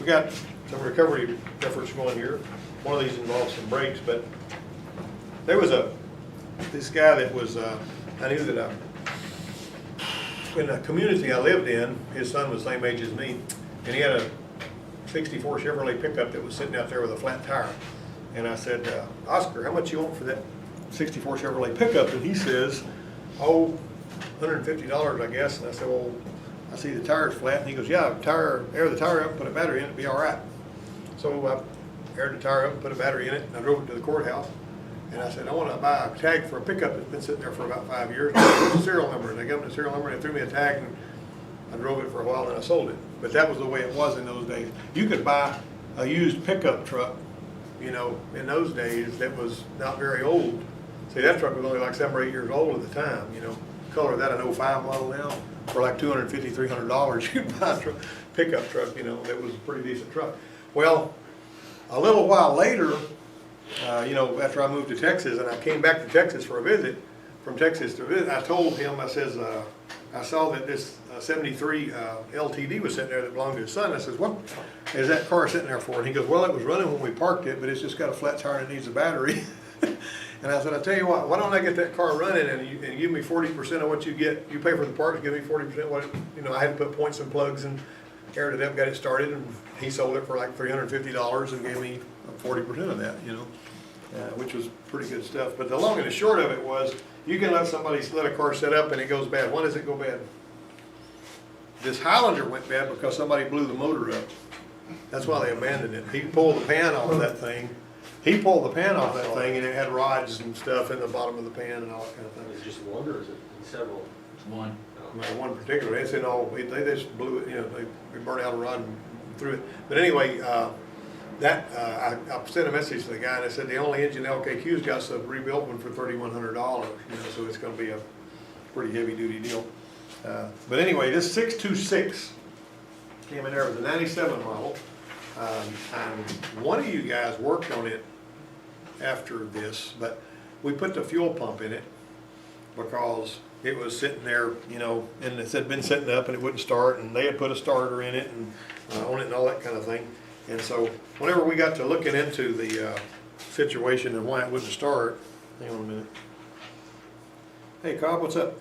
we got some recovery efforts going here. One of these involves some brakes, but there was this guy that was, I knew that in the community I lived in, his son was the same age as me, and he had a 64 Chevrolet pickup that was sitting out there with a flat tire. And I said, Oscar, how much you want for that 64 Chevrolet pickup? And he says, oh, $150, I guess. And I said, well, I see the tire's flat. And he goes, yeah, air the tire up, put a battery in it, it'll be all right. So I aired the tire up and put a battery in it, and I drove it to the courthouse. And I said, I want to buy a tag for a pickup that's been sitting there for about 5 years. It's a serial number. And they gave me the serial number, and they threw me a tag, and I drove it for a while, and I sold it. But that was the way it was in those days. You could buy a used pickup truck, you know, in those days that was not very old. See, that truck was only like 7 or 8 years old at the time, you know. Color of that, an 05 model now, for like $250, $300, you could buy a pickup truck, you know, that was a pretty decent truck. Well, a little while later, you know, after I moved to Texas, and I came back to Texas for a visit, from Texas to visit, I told him, I says, I saw that this 73 LTD was sitting there that belonged to his son. I says, what is that car sitting there for? And he goes, well, it was running when we parked it, but it's just got a flat tire and it needs a battery. And I said, I tell you what, why don't I get that car running and you give me 40% of what you get, you pay for the parts, give me 40% what, you know, I had to put points and plugs and aired it up, got it started, and he sold it for like $350 and gave me 40% of that, you know, which was pretty good stuff. But the long and the short of it was, you can let a car set up and it goes bad. When does it go bad? This Highlander went bad because somebody blew the motor up. That's why they abandoned it. He pulled the pan off of that thing. He pulled the pan off that thing, and it had rods and stuff in the bottom of the pan and all that kind of thing. Is it just one, or is it several? It's one. One particular, they said, no, they just blew it, you know, they burned out a rod and threw it. But anyway, I sent a message to the guy, and I said, the only engine LKQ's got is a rebuilt one for $3,100, you know, so it's going to be a pretty heavy duty deal. But anyway, this 626 came in there with a 97 model. And one of you guys worked on it after this, but we put the fuel pump in it because it was sitting there, you know, and it had been sitting up and it wouldn't start, and they had put a starter in it and on it and all that kind of thing. And so whenever we got to looking into the situation and why it wouldn't start, hang on a minute. Hey, Cobb, what's up?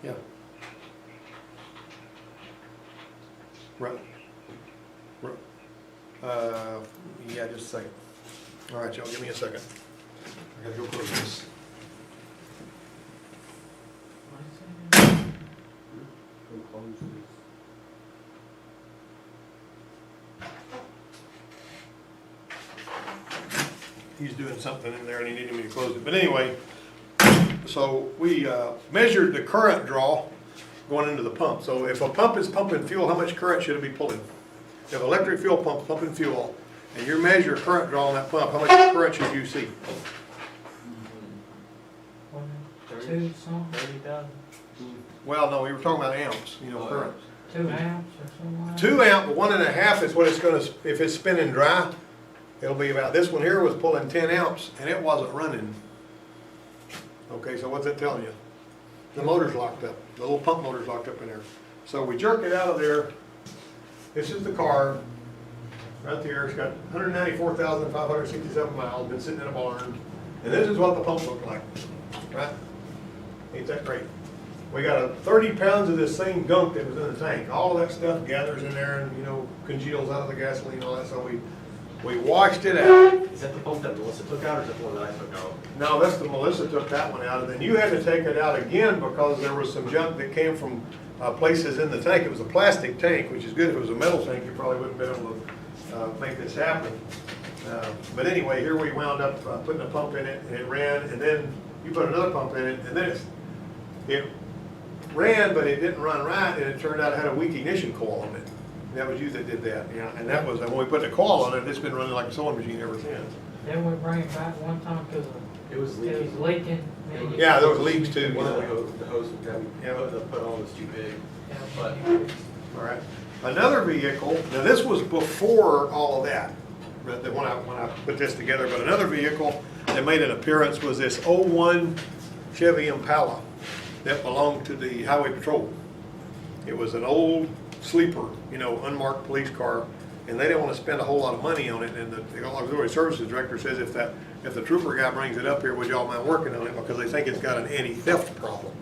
Yeah. Right. Yeah, just a second. All right, y'all, give me a second. I gotta go close this. He's doing something in there and he needed me to close it. But anyway, so we measured the current draw going into the pump. So if a pump is pumping fuel, how much current should it be pulling? If an electric fuel pump pumping fuel, and you measure current draw on that pump, how much current should you see? 2 something. 30,000? Well, no, we were talking about amps, you know, current. 2 amps or something like that. 2 amp, but 1.5 is what it's going to, if it's spinning dry, it'll be about, this one here was pulling 10 amps and it wasn't running. Okay, so what's that telling you? The motor's locked up, the little pump motor's locked up in there. So we jerk it out of there. This is the car, right there. It's got 194,567 miles, been sitting in a barn. And this is what the pump looked like, right? Ain't that great? We got 30 pounds of this same gunk that was in the tank. All of that stuff gathers in there and, you know, congeals out of the gasoline and all that. So we washed it out. Is that the pump that Melissa took out, or is that the one that I took out? No, that's the Melissa took that one out. And then you had to take it out again because there was some junk that came from places in the tank. It was a plastic tank, which is good. If it was a metal tank, you probably wouldn't be able to make this happen. But anyway, here we wound up putting a pump in it, and it ran, and then you put another pump in it, and then it ran, but it didn't run right, and it turned out it had a weak ignition coil on it. And that was you that did that, yeah. And that was, and when we put the coil on it, it's been running like a sewing machine ever since. Then we bring it back one time because It was it was leaking. leaking. Yeah, there was leaks too. One of Yeah. the hose got put on was too big. Yeah. But All right. Another vehicle, now this was before all of that, but when I put this together, but another vehicle that made an appearance was this '01 Chevy Impala that belonged to the Highway Patrol. It was an old sleeper, you know, unmarked police car, and they didn't wanna spend a whole lot of money on it, and the auxiliary services director says if the trooper guy brings it up here, would y'all mind working on it, because they think it's got an anti-theft problem.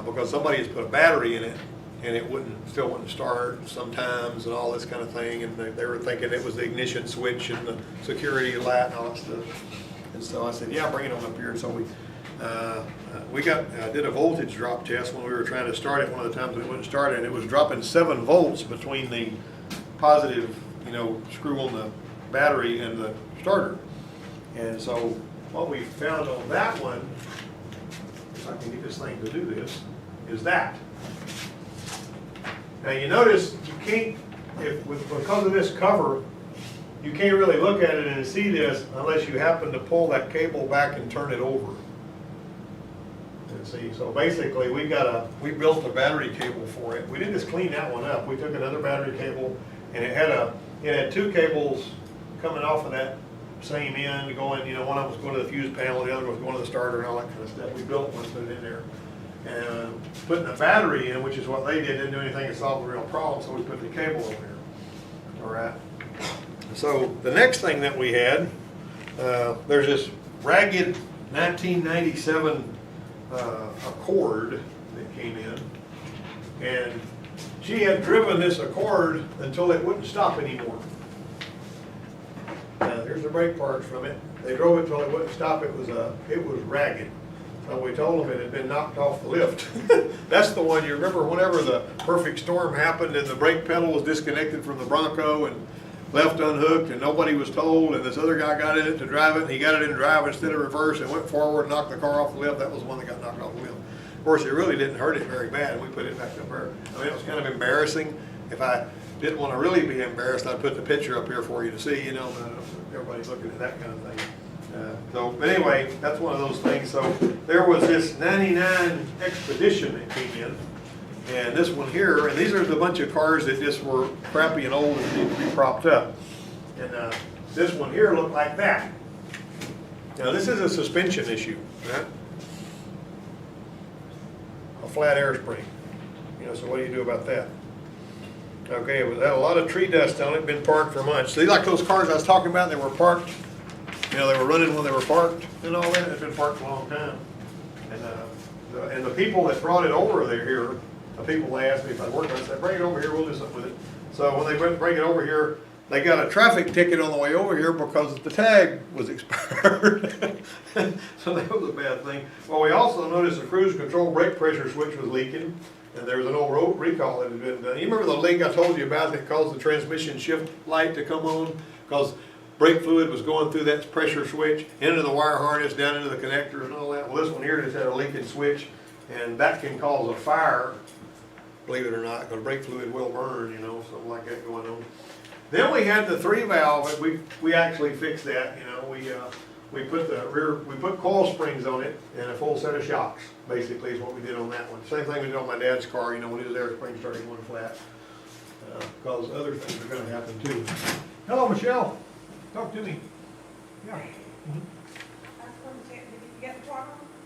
Because somebody has put a battery in it, and it still wouldn't start sometimes, and all this kind of thing, and they were thinking it was the ignition switch and the security light and all that stuff. And so I said, yeah, bring it on up here, and so we did a voltage drop test when we were trying to start it one of the times, and it wouldn't start, and it was dropping 7 volts between the positive, screw on the battery and the starter. And so what we found on that one, if I can get this thing to do this, is that. Now you notice you can't, because of this cover, you can't really look at it and see this unless you happen to pull that cable back and turn it over. And see, so basically we built a battery cable for it. We didn't just clean that one up. We took another battery cable, and it had 2 cables coming off of that same end going, one of them was going to the fuse panel, the other was going to the starter and all that kind of stuff. We built one, put it in there. And putting a battery in, which is what they did, didn't do anything to solve the real problem, so we put the cable over here. All right. So the next thing that we had, there's this ragged 1997 Accord that came in, and she had driven this Accord until it wouldn't stop anymore. Here's the brake parts from it. They drove it till it wouldn't stop. It was ragged. So we told them it had been knocked off the lift. That's the one, you remember whenever the perfect storm happened and the brake pedal was disconnected from the Bronco and left unhooked and nobody was told, and this other guy got in it to drive it, and he got it in drive instead of reverse and went forward and knocked the car off the lift. That was the one that got knocked off the lift. Of course, it really didn't hurt it very bad, and we put it back up there. I mean, it was kind of embarrassing. If I didn't want to really be embarrassed, I'd put the picture up here for you to see, everybody's looking at that kind of thing. But anyway, that's one of those things. So there was this 99 Expedition that came in, and this one here, and these are the bunch of cars that just were crappy and old and needed to be propped up. And this one here looked like that. Now this is a suspension issue, right? A flat air spring. So what do you do about that? Okay, it had a lot of tree dust on it, been parked for months. See, like those cars I was talking about, they were parked. They were running when they were parked and all that. It's been parked for a long time. And the people that brought it over here, the people they asked me if I'd work on it, said, bring it over here, we'll do something with it. So when they bring it over here, they got a traffic ticket on the way over here because the tag was expired. So that was a bad thing. Well, we also noticed the cruise control brake pressure switch was leaking, and there was an old road recall that had been done. You remember the leak I told you about that caused the transmission shift light to come on? Because brake fluid was going through that pressure switch into the wire harness, down into the connectors and all that. Well, this one here just had a leaking switch, and that can cause a fire, believe it or not, because brake fluid will burn, something like that going on. Then we had the 3-valve. We actually fixed that. We put coil springs on it and a full set of shocks. Basically, is what we did on that one. Same thing we did on my dad's car. When his air spring started going flat, because other things are going to happen too. Hello, Michelle. Talk to me. Yeah.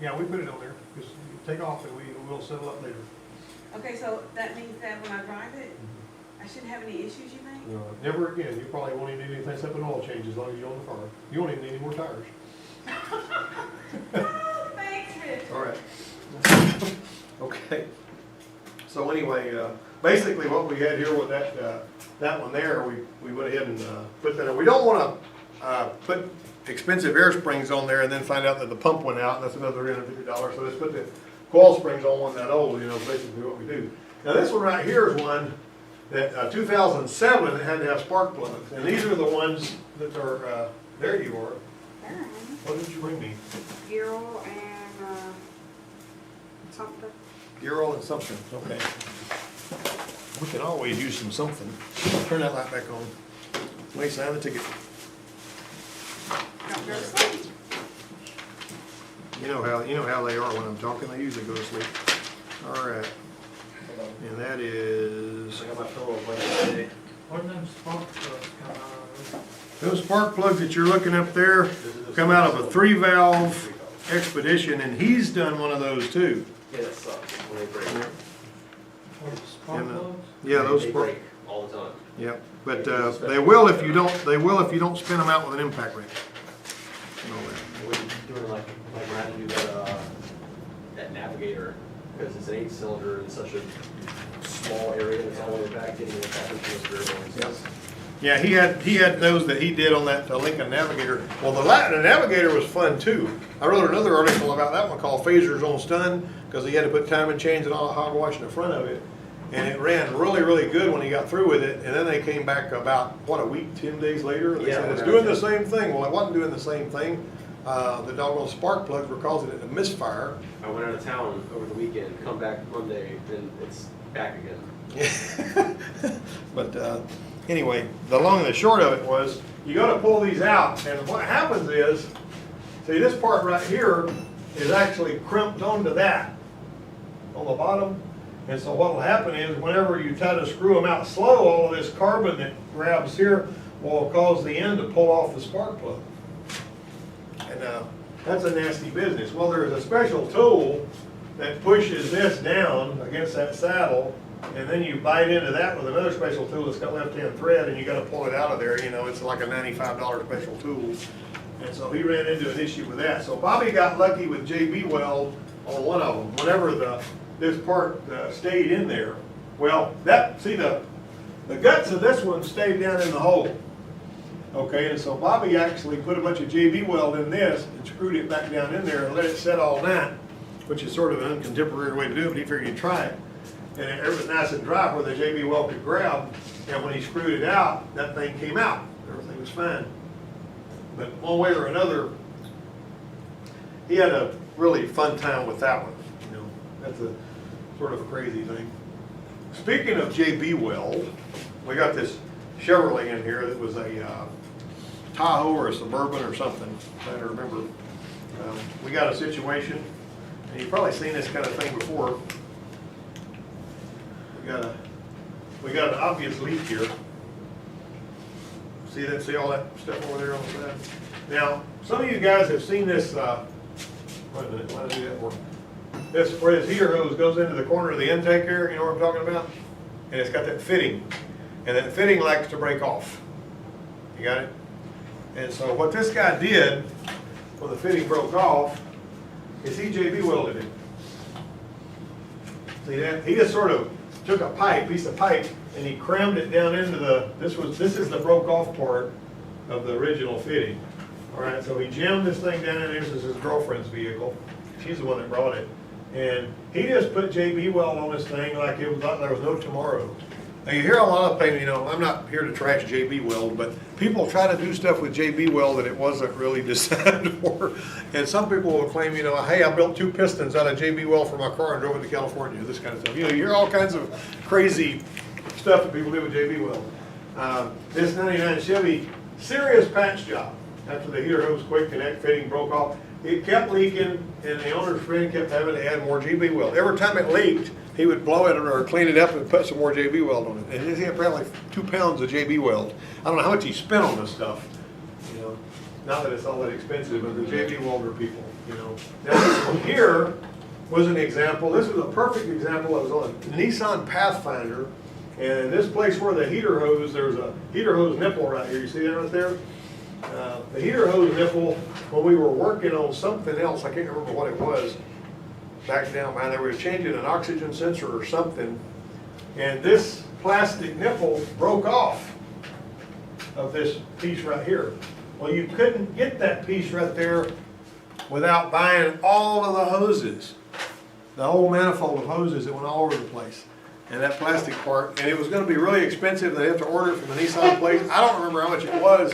Yeah, we put it on there. Just take off and we'll settle up later. Okay, so that means that when I drive it, I shouldn't have any issues, you think? No, never again. You probably won't even need anything except an oil change as long as you own the car. You won't even need any more tires. Oh, thanks, Rich. All right. Okay. So anyway, basically what we had here with that one there, we went ahead and put that in. We don't want to put expensive air springs on there and then find out that the pump went out, and that's another $350. So let's put the coil springs on one that old, basically what we do. Now this one right here is one that 2007 that had to have spark plugs, and these are the ones that are, there you are. What did you bring me? Gear oil and something. Gear oil and something, okay. We can always use something. Turn that light back on. Wait, sign the ticket. Don't go to sleep. You know how they are when I'm talking, they usually go to sleep. All right. And that is, I got my pillow away today. Where did them spark plugs come out of? those spark plugs that you're looking up there come out of a 3-valve Expedition, and he's done one of those too. Yeah, that sucks when they break. Where the spark And, plugs? Yeah, those They spark, break all a ton. Yep, but they will if you don't spin them out with an impact wrench. You know that. We're doing like we're having to do that Navigator, because it's an 8-cylinder in such a small area, it's all the way back, getting it back into the spare ones. Yeah, he had those that he did on that Lincoln Navigator. Well, the Navigator was fun too. I wrote another article about that one called Phasers on Stun, because he had to put timing chains and all the hogwash in the front of it. And it ran really, really good when he got through with it. And then they came back about, what, a week, 10 days later? And they Yeah, said, it's whatever. doing the same thing. Well, it wasn't doing the same thing. The doggone spark plugs were causing it to misfire. I went out of town over the weekend, come back Monday, and it's back again. But anyway, the long and the short of it was, you gotta pull these out, and what happens is, see, this part right here is actually crimped onto that on the bottom. And so what'll happen is, whenever you try to screw them out slow, all of this carbon that grabs here will cause the end to pull off the spark plug. And that's a nasty business. Well, there's a special tool that pushes this down against that saddle, and then you bite into that with another special tool that's got left-hand thread, and you gotta pull it out of there. You know, it's like a $95 special tool. And so he ran into an issue with that. So Bobby got lucky with JB Weld on one of them. Whenever this part stayed in there, well, the guts of this one stayed down in the hole. Okay, and so Bobby actually put a bunch of JB Weld in this and screwed it back down in there and let it set all night, which is sort of an uncontemporary way to do it, but he figured he'd try it. And it was nice and dry where the JB Weld could grab, and when he screwed it out, that thing came out. Everything was fine. But one way or another, he had a really fun time with that one. You know, that's a sort of a crazy thing. Speaking of JB Weld, we got this Chevrolet in here that was a Tahoe or a Suburban or something, I'm trying to remember. We got a situation, and you've probably seen this kind of thing before. We got an obvious leak here. See that? See all that stuff over there on the side? Now, some of you guys have seen this. Wait a minute, why did I do that for? This where this heater hose goes into the corner of the intake here. You know what I'm talking about? And it's got that fitting, and that fitting likes to break off. You got it? And so what this guy did when the fitting broke off is he JB welded it. See that? He just sort of took a piece of pipe, and he crammed it down into this is the broke off part of the original fitting. All right, so he jammed this thing down in there. This is his girlfriend's vehicle. She's the one that brought it. And he just put JB Weld on this thing like it was like there was no tomorrow. Now you hear a lot of people, you know, I'm not here to trash JB Weld, but people try to do stuff with JB Weld that it wasn't really designed for. And some people will claim, you know, hey, I built 2 pistons out of JB Weld for my car and drove it to California, this kind of stuff. You know, you hear all kinds of crazy stuff that people do with JB Weld. This 99 Chevy, serious patch job. After the heater hose quick connect fitting broke off, it kept leaking, and the owner's friend kept having to add more JB Weld. Every time it leaked, he would blow it or clean it up and put some more JB Weld on it. And he had probably 2 pounds of JB Weld. I don't know how much he spent on this stuff. You know, not that it's all that expensive, but the JB Welder people, you know. Now this one here was an example. This was a perfect example. I was on a Nissan Pathfinder, and this place where the heater hose, there's a heater hose nipple right here. You see that right there? The heater hose nipple, when we were working on something else, I can't remember what it was, back down behind there, we were changing an oxygen sensor or something, and this plastic nipple broke off of this piece right here. Well, you couldn't get that piece right there without buying all of the hoses, the whole manifold of hoses that went all over the place. And that plastic part, and it was going to be really expensive. They have to order it from the Nissan place. I don't remember how much it was,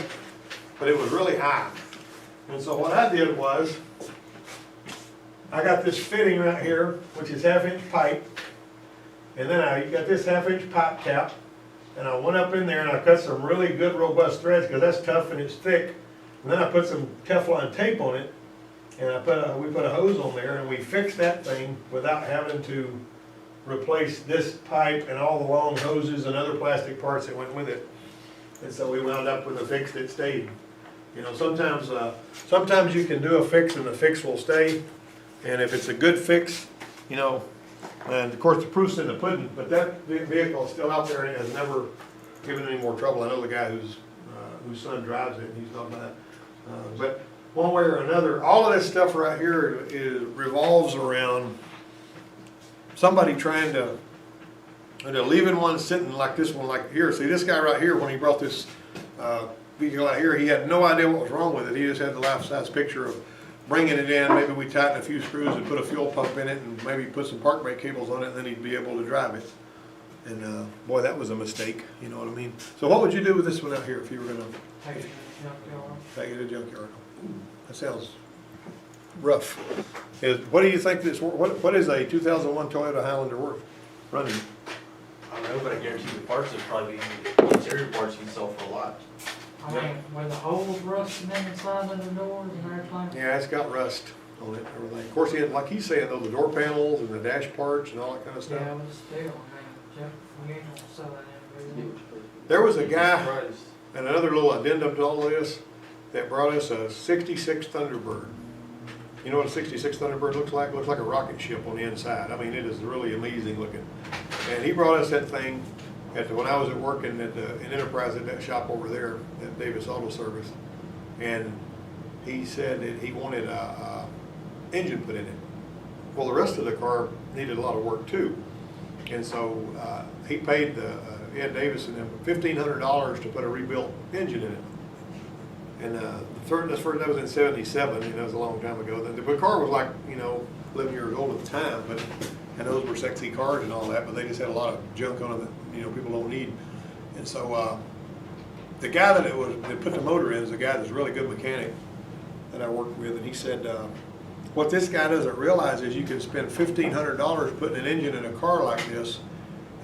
but it was really high. And so what I did was, I got this fitting right here, which is 1/2-inch pipe, and then I got this 1/2-inch pipe cap, and I went up in there and I cut some really good robust threads because that's tough and it's thick. And then I put some Teflon tape on it, and we put a hose on there, and we fixed that thing without having to replace this pipe and all the long hoses and other plastic parts that went with it. And so we wound up with a fix that stayed. You know, sometimes you can do a fix and the fix will stay. And if it's a good fix, you know, and of course the proof's in the pudding, but that vehicle is still out there and it has never giving any more trouble. I know the guy whose son drives it, and he's not bad. But one way or another, all of this stuff right here revolves around somebody trying to leaving one sitting like this one, like here. See, this guy right here, when he brought this vehicle out here, he had no idea what was wrong with it. He just had the life-size picture of bringing it in. Maybe we tighten a few screws and put a fuel pump in it, and maybe put some park brake cables on it, and then he'd be able to drive it. And boy, that was a mistake. You know what I mean? So what would you do with this one out here if you were gonna Take it to the junkyard. take it to the junkyard? That sounds rough. What do you think this? What is a 2001 Toyota Highlander worth running? I don't know, but I guarantee the parts would probably be, interior parts you'd sell for a lot. I mean, with the holes rusting in the side of the doors and everything. Yeah, it's got rust on it and everything. Of course, like he's saying, though, the door panels and the dash parts and all that kind of stuff. Yeah, but still, I mean, we ain't gonna sell that in. There was a guy, Surprised. and another little addendum to all this, that brought us a 66 Thunderbird. You know what a 66 Thunderbird looks like? It looks like a rocket ship on the inside. I mean, it is really amazing looking. And he brought us that thing when I was working in Enterprise at that shop over there at Davis Auto Service. And he said that he wanted a engine put in it. Well, the rest of the car needed a lot of work too. And so he paid Ed Davis and them $1,500 to put a rebuilt engine in it. And that was in '77, that was a long time ago. The car was like, 11 years old at the time, and those were sexy cars and all that, but they just had a lot of junk on them that, people don't need. And so the guy that put the motor in is a guy that's a really good mechanic that I worked with, and he said, what this guy doesn't realize is you can spend $1,500 putting an engine in a car like this,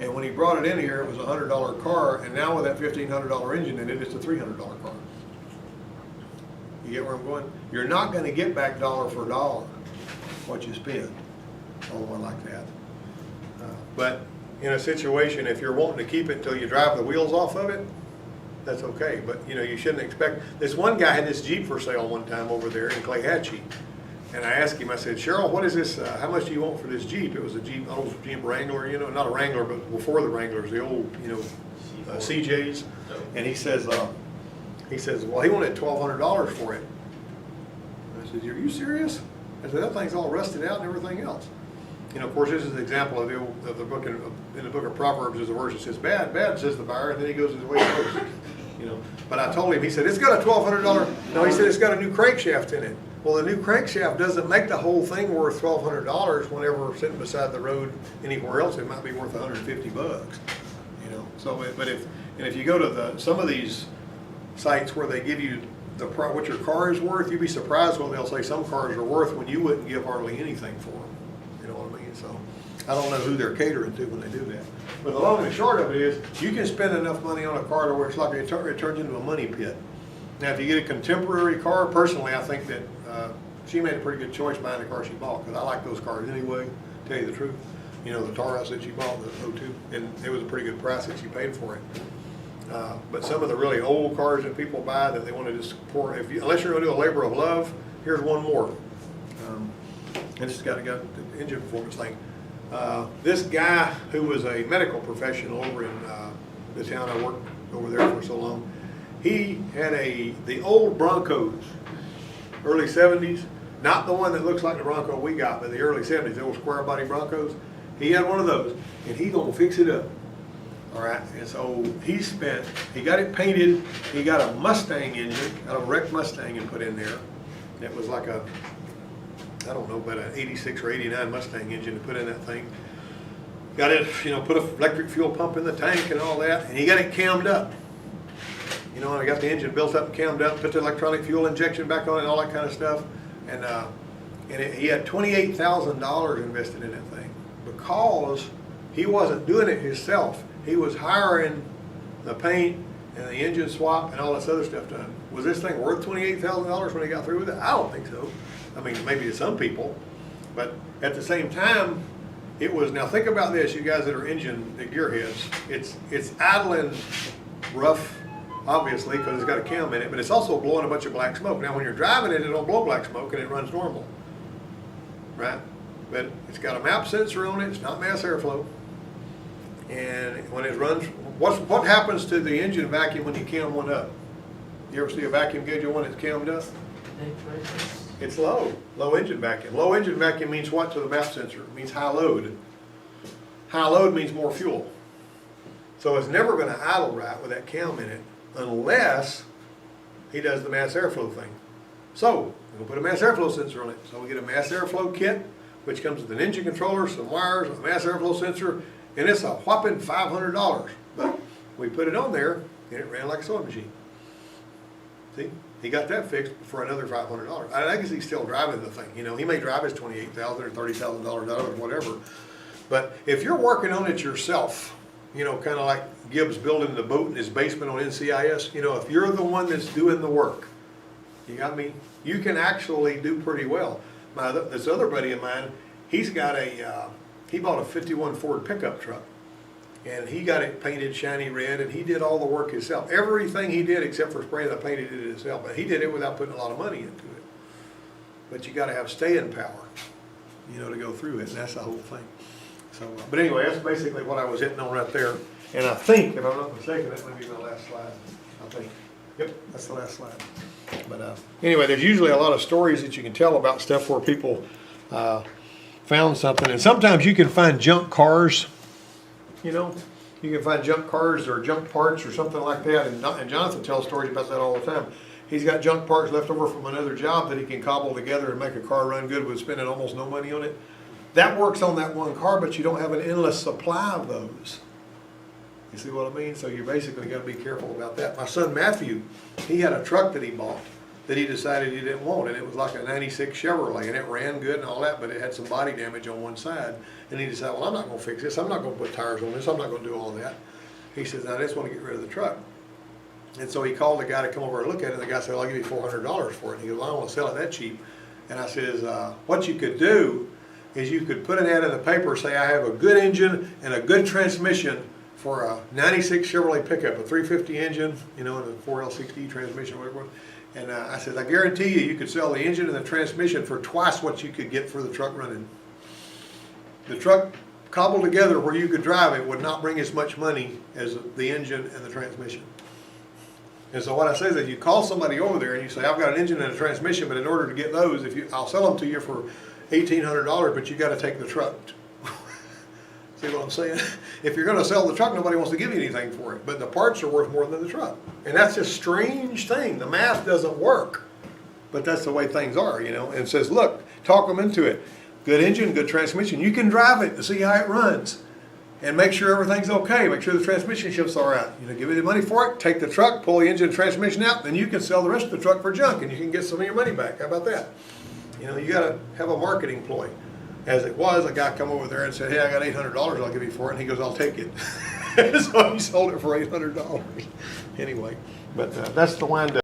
and when he brought it in here, it was a $100 car, and now with that $1,500 engine in it, it's a $300 car. You get where I'm going? You're not going to get back dollar for dollar what you spend on one like that. But in a situation, if you're wanting to keep it until you drive the wheels off of it, that's okay. But you shouldn't expect. This one guy had this Jeep for sale one time over there in Clayhatchee, and I asked him. I said, "Cheryl, what is this? How much do you want for this Jeep?" It was a Jeep, old Jeep Wrangler, not a Wrangler, but before the Wranglers, the old, CJs. And he says, well, he wanted $1,200 for it. And I said, are you serious? I said, that thing's all rusted out and everything else. Of course, this is an example of the book in the book of Proverbs. There's a verse that says, bad, says the buyer, and then he goes his way first. But I told him, he said, it's got a $1,200. No, he said, it's got a new crankshaft in it. Well, the new crankshaft doesn't make the whole thing worth $1,200 whenever sitting beside the road anywhere else. It might be worth $150. So, but if you go to some of these sites where they give you what your car is worth, you'd be surprised what they'll say some cars are worth when you wouldn't give hardly anything for them. You know what I mean? So I don't know who they're catering to when they do that. But the long and short of it is, you can spend enough money on a car to where it's like it turns into a money pit. Now, if you get a contemporary car, personally, I think that she made a pretty good choice buying the car she bought, because I like those cars anyway, to tell you the truth. The Taurus that she bought, the 02, and it was a pretty good price that she paid for it. But some of the really old cars that people buy that they want to just support, unless you're going to do a labor of love, here's one more. And it's got the engine performance thing. This guy who was a medical professional over in the town I worked over there for so long, he had the old Broncos, early 70s, not the one that looks like the Bronco we got, but the early 70s, the old square body Broncos. He had one of those, and he gonna fix it up. All right, and so he got it painted. He got a Mustang engine, got a wrecked Mustang, and put in there. It was like I don't know, about an 86 or 89 Mustang engine to put in that thing. Got it, put an electric fuel pump in the tank and all that, and he got it cammed up. And I got the engine built up and cammed up, put the electronic fuel injection back on it and all that kind of stuff. And he had $28,000 invested in that thing because he wasn't doing it himself. He was hiring the paint and the engine swap and all this other stuff done. Was this thing worth $28,000 when he got through with it? I don't think so. I mean, maybe to some people, but at the same time, it was. Now think about this, you guys that are engine gearheads. It's idling rough, obviously, because it's got a cam in it, but it's also blowing a bunch of black smoke. Now when you're driving it, it don't blow black smoke and it runs normal, right? But it's got a MAP sensor on it. It's not mass airflow, And when it runs, what happens to the engine vacuum when you cam one up? You ever see a vacuum gauge one that's cammed up? Decreases. It's low engine vacuum. Low engine vacuum means what to the map sensor? It means high load. High load means more fuel. So it's never gonna idle right with that cam in it unless he does the mass airflow thing. So, we'll put a mass airflow sensor on it. So we get a mass airflow kit, which comes with an engine controller, some wires, a mass airflow sensor, and it's a whopping $500. But we put it on there, and it ran like a sewing machine. See, he got that fixed for another $500. I guess he's still driving the thing. You know, he may drive his $28,000 or $30,000 out of it, whatever. But if you're working on it yourself, you know, kind of like Gibbs building the boat in his basement on NCIS, you know, if you're the one that's doing the work, you got me? You can actually do pretty well. This other buddy of mine, he's got he bought a 51 Ford pickup truck. And he got it painted shiny red, and he did all the work himself. Everything he did except for spraying the paint, he did it himself. But he did it without putting a lot of money into it. But you got to have staying power, you know, to go through it, and that's the whole thing. So, but anyway, that's basically what I was hitting on right there. And I think, if I'm not mistaken, that might be my last slide. I think. Yep, that's the last slide. But anyway, there's usually a lot of stories that you can tell about stuff where people found something, and sometimes you can find junk cars. You know, you can find junk cars or junk parts or something like that, and Jonathan tells stories about that all the time. He's got junk parts left over from another job that he can cobble together and make a car run good with spending almost no money on it. That works on that one car, but you don't have an endless supply of those. You see what I mean? So you basically got to be careful about that. My son Matthew, he had a truck that he bought that he decided he didn't want, and it was like a 96 Chevrolet, and it ran good and all that, but it had some body damage on one side. And he decided, well, I'm not going to fix this. I'm not going to put tires on this. I'm not going to do all that. He says, I just want to get rid of the truck. And so he called the guy to come over and look at it, and the guy said, well, I'll give you $400 for it. And he goes, well, I don't want to sell it that cheap. And I says, what you could do is you could put an ad in the paper, say I have a good engine and a good transmission for a 96 Chevrolet pickup, a 350 engine, you know, and a 4L60 transmission, whatever. And I said, I guarantee you could sell the engine and the transmission for twice what you could get for the truck running. The truck cobbled together where you could drive it would not bring as much money as the engine and the transmission. And so what I say is that you call somebody over there and you say, I've got an engine and a transmission, but in order to get those, I'll sell them to you for $1,800, but you got to take the truck. See what I'm saying? If you're going to sell the truck, nobody wants to give you anything for it. But the parts are worth more than the truck. And that's a strange thing. The math doesn't work. But that's the way things are, you know. And it says, look, talk them into it. Good engine, good transmission. You can drive it to see how it runs. And make sure everything's okay. Make sure the transmission shifts all right. You know, give me the money for it. Take the truck, pull the engine and transmission out. Then you can sell the rest of the truck for junk. And you can get some of your money back. How about that? You know, you got to have a marketing ploy. As it was, a guy come over there and said, hey, I got $800 I'll give you for it. And he goes, I'll take it. So he sold it for $800. Anyway, but that's the wind up.